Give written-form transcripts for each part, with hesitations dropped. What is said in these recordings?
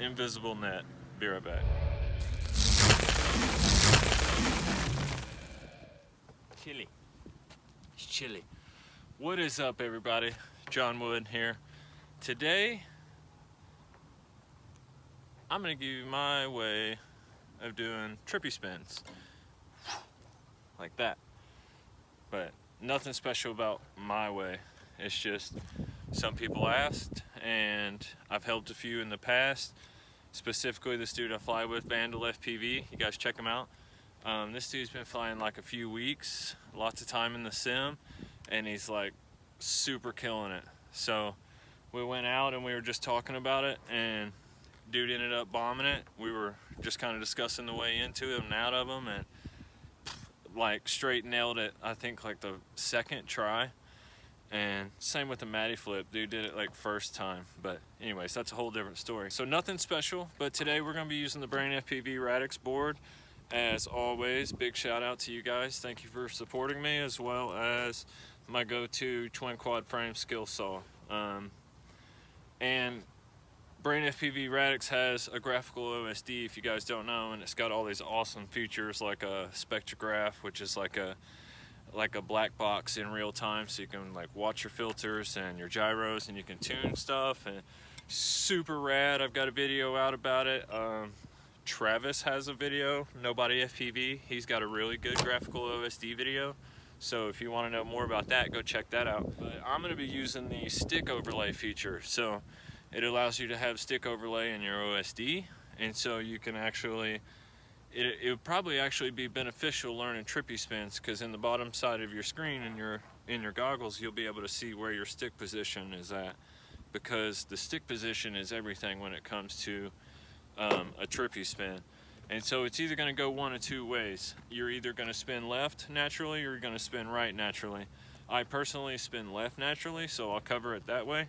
invisible net. Be right back. Chilly. It's chilly. What is up, everybody? John Wood here. Today, I'm gonna give you my way of doing trippy spins. Like that. But nothing special about my way. It's just some people asked, and I've helped a few in the past. Specifically, this dude I fly with, Vandal FPV. You guys check him out. This dude's been flying like a few weeks, lots of time in the sim, and he's like super killing it. So we went out and we were just talking about it, and dude ended up bombing it. We were just kind of discussing the way into it and out of him, and like straight nailed it. I think like the second try. And same with the Matty flip. Dude did it like first time. But anyways, that's a whole different story. So nothing special, but today we're gonna be using the Brain FPV Radix board. As always, big shout out to you guys. Thank you for supporting me, as well as my go-to twin quad frame skill saw. And Brain FPV Radix has a graphical OSD, if you guys don't know, and it's got all these awesome features like a spectrograph, which is like a black box in real time, so you can like watch your filters and your gyros, and you can tune stuff, and super rad. I've got a video out about it. Travis has a video, Nobody FPV. He's got a really good graphical OSD video, so if you want to know more about that, go check that out. But I'm going to be using the stick overlay feature, so it allows you to have stick overlay in your OSD, and so you can actually it would probably actually be beneficial learning trippy spins, because in the bottom side of your screen in your goggles, you'll be able to see where your stick position is at, because the stick position is everything when it comes to a trippy spin. And so it's either going to go one of two ways. You're either going to spin left naturally, or you're going to spin right naturally. I personally spin left naturally, so I'll cover it that way.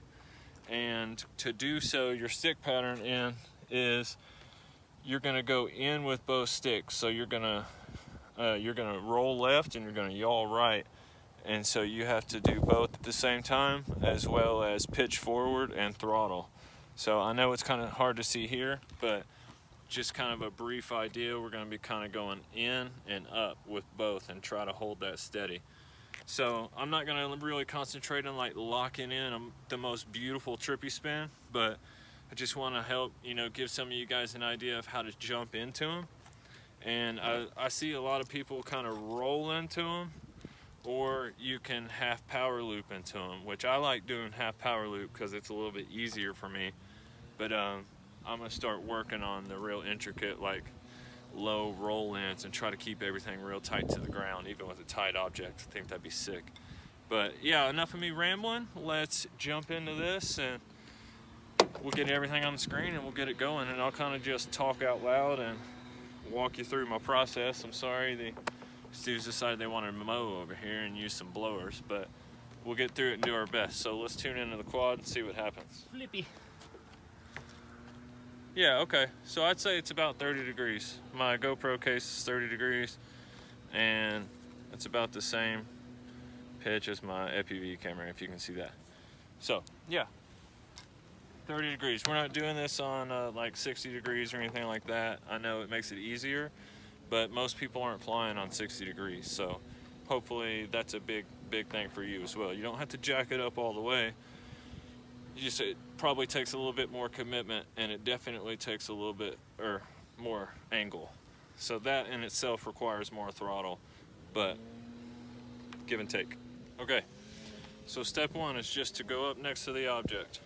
And to do so, your stick pattern is you're going to go in with both sticks. So you're going to roll left and you're going to yaw right. And so you have to do both at the same time, as well as pitch forward and throttle. So I know it's kind of hard to see here, but just kind of a brief idea. We're going to be kind of going in and up with both and try to hold that steady. So I'm not going to really concentrate on like locking in the most beautiful trippy spin, but I just want to help, give some of you guys an idea of how to jump into them. And I see a lot of people kind of roll into them, or you can half power loop into them, which I like doing half power loop because it's a little bit easier for me. But I'm going to start working on the real intricate, like low roll ins, and try to keep everything real tight to the ground, even with a tight object. I think that'd be sick. But yeah, enough of me rambling. Let's jump into this, and we'll get everything on the screen and we'll get it going. And I'll kind of just talk out loud and walk you through my process. I'm sorry, the students decided they wanted to mow over here and use some blowers, but we'll get through it and do our best. So let's tune into the quad and see what happens. Flippy. Yeah, okay. So I'd say it's about 30 degrees. My GoPro case is 30 degrees, and it's about the same pitch as my FPV camera, if you can see that. So, yeah. 30 degrees. We're not doing this on like 60 degrees or anything like that. I know it makes it easier, but most people aren't flying on 60 degrees, so hopefully that's a big thing for you as well. You don't have to jack it up all the way. It probably takes a little bit more commitment, and it definitely takes a little bit or more angle. So that in itself requires more throttle, but give and take. Okay, so step one is just to go up next to the object.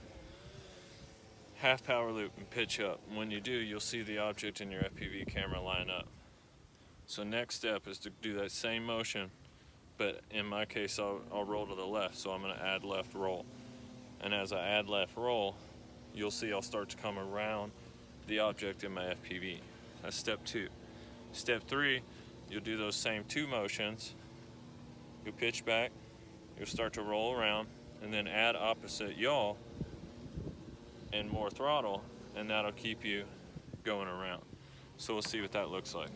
Half power loop and pitch up. When you do, you'll see the object in your FPV camera line up. So next step is to do that same motion, but in my case I'll roll to the left, so I'm going to add left roll. And as I add left roll, you'll see I'll start to come around the object in my FPV. That's step two. Step three, you'll do those same two motions. You'll pitch back, you'll start to roll around, and then add opposite yaw and more throttle, and that'll keep you going around. So we'll see what that looks like.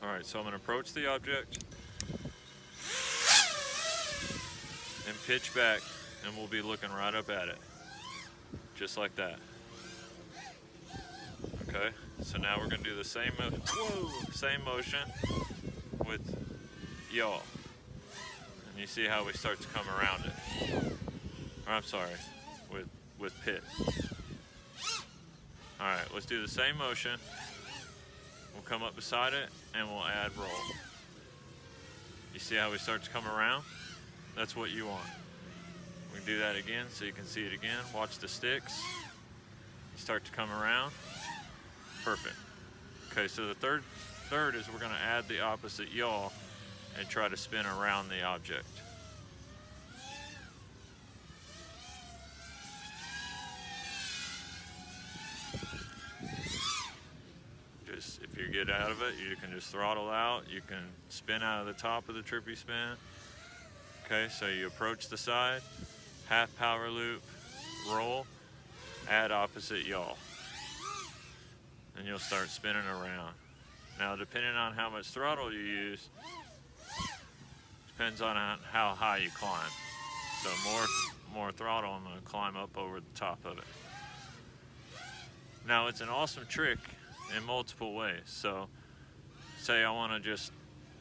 All Alright, so I'm going to approach the object and pitch back, and we'll be looking right up at it. Just like that. Okay, so now we're going to do the same motion with yaw. And you see how we start to come around it. Or I'm sorry, with pit. Alright, let's do the same motion. We'll come up beside it and we'll add roll. You see how we start to come around? That's what you want. We can do that again so you can see it again. Watch the sticks. You start to come around. Perfect. Okay, so the third is we're going to add the opposite yaw and try to spin around the object. If you get out of it, you can just throttle out. You can spin out of the top of the trippy spin. Okay, so you approach the side, half power loop, roll, add opposite yaw. And you'll start spinning around. Now, depending on how much throttle you use, depends on how high you climb. So more throttle, I'm going to climb up over the top of it. Now, it's an awesome trick in multiple ways. So say I want to just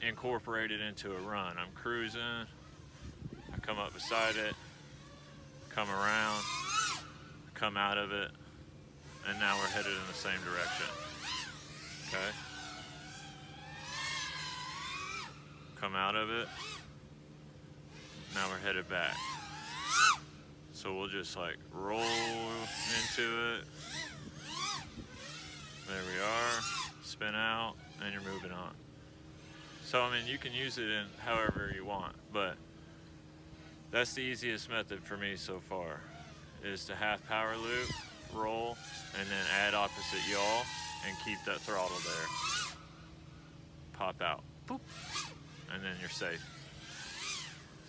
incorporate it into a run. I'm cruising, I come up beside it, come around, come out of it, and now we're headed in the same direction. Okay? Come out of it, now we're headed back. So we'll just like roll into it. There we are, spin out, and you're moving on. So, I mean, you can use it in however you want, but that's the easiest method for me so far, is to half power loop, roll, and then add opposite yaw, and keep that throttle there. Pop out, boop, and then you're safe.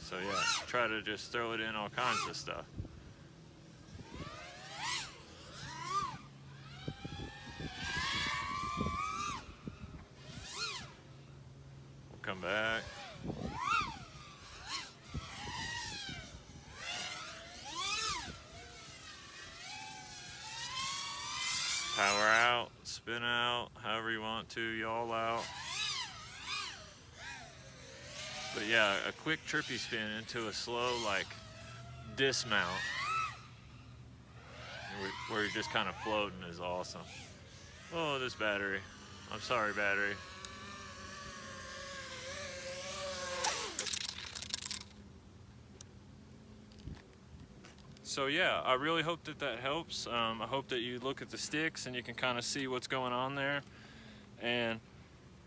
So yeah, try to just throw it in all kinds of stuff. Come back. Power out, spin out, however you want to, yaw out. But yeah, a quick trippy spin into a slow, like, dismount, where you're just kind of floating, is awesome. Oh, this battery. I'm sorry, battery. So yeah, I really hope that helps. I hope that you look at the sticks and you can kind of see what's going on there. And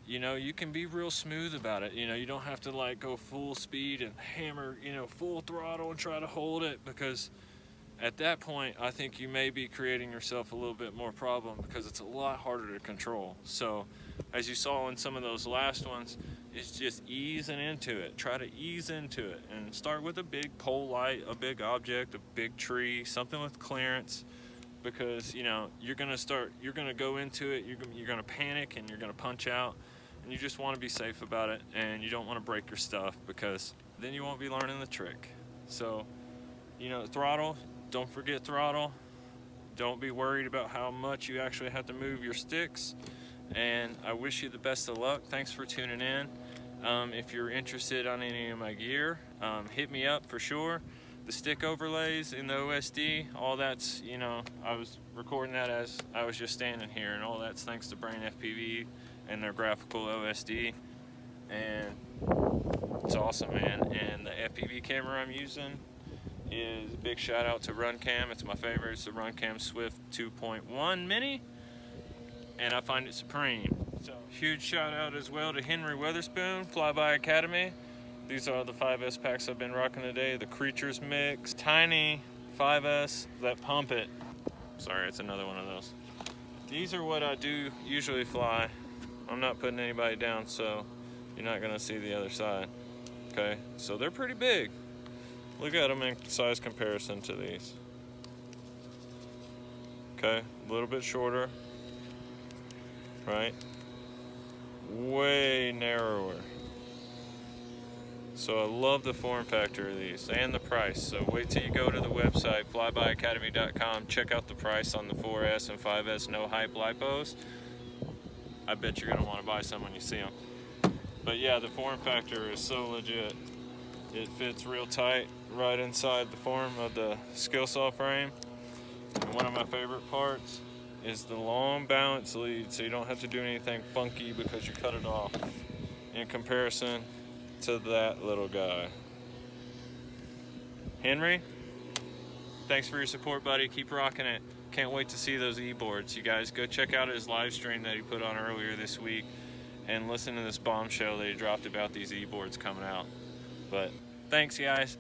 you know, you can be real smooth about it. You know, you don't have to like go full speed and hammer, you know, full throttle and try to hold it, because at that point, I think you may be creating yourself a little bit more problem, because it's a lot harder to control. So as you saw in some of those last ones, it's just easing into it. Try to ease into it and start with a big pole light, a big object, a big tree, something with clearance, because you know, you're gonna go into it, you're gonna panic and you're gonna punch out, and you just want to be safe about it, and you don't want to break your stuff, because then you won't be learning the trick. So, you know, throttle, don't forget throttle. Don't be worried about how much you actually have to move your sticks. And I wish you the best of luck. Thanks for tuning in. If you're interested on any of my gear, hit me up for sure. The stick overlays in the OSD, all that's, you know, I was recording that as I was just standing here, and all that's thanks to Brain FPV and their graphical OSD. And it's awesome, man. And the FPV camera I'm using is a big shout out to Runcam. It's my favorite. It's the Runcam Swift 2.1 Mini, and I find it supreme. So huge shout out as well to Henry Weatherspoon, Flyby Academy. These are the 5S packs I've been rocking today. The Creatures Mix, Tiny 5S, that Pump It. Sorry, it's another one of those. These are what I do usually fly. I'm not putting anybody down, so you're not gonna see the other side. Okay, so they're pretty big. Look at them in size comparison to these. Okay, a little bit shorter, right? way narrower. So I love the form factor of these and the price. So wait till you go to the website, flybyacademy.com, check out the price on the 4S and 5S no hype lipos. I bet you're gonna want to buy some when you see them. But yeah, the form factor is so legit. It fits real tight right inside the form of the Skilsaw frame. And one of my favorite parts is the long balance lead, so you don't have to do anything funky because you cut it off in comparison to that little guy. Henry, thanks for your support, buddy. Keep rocking it. Can't wait to see those e-boards. You guys go check out his live stream that he put on earlier this week and listen to this bombshell that he dropped about these e-boards coming out. But thanks, guys.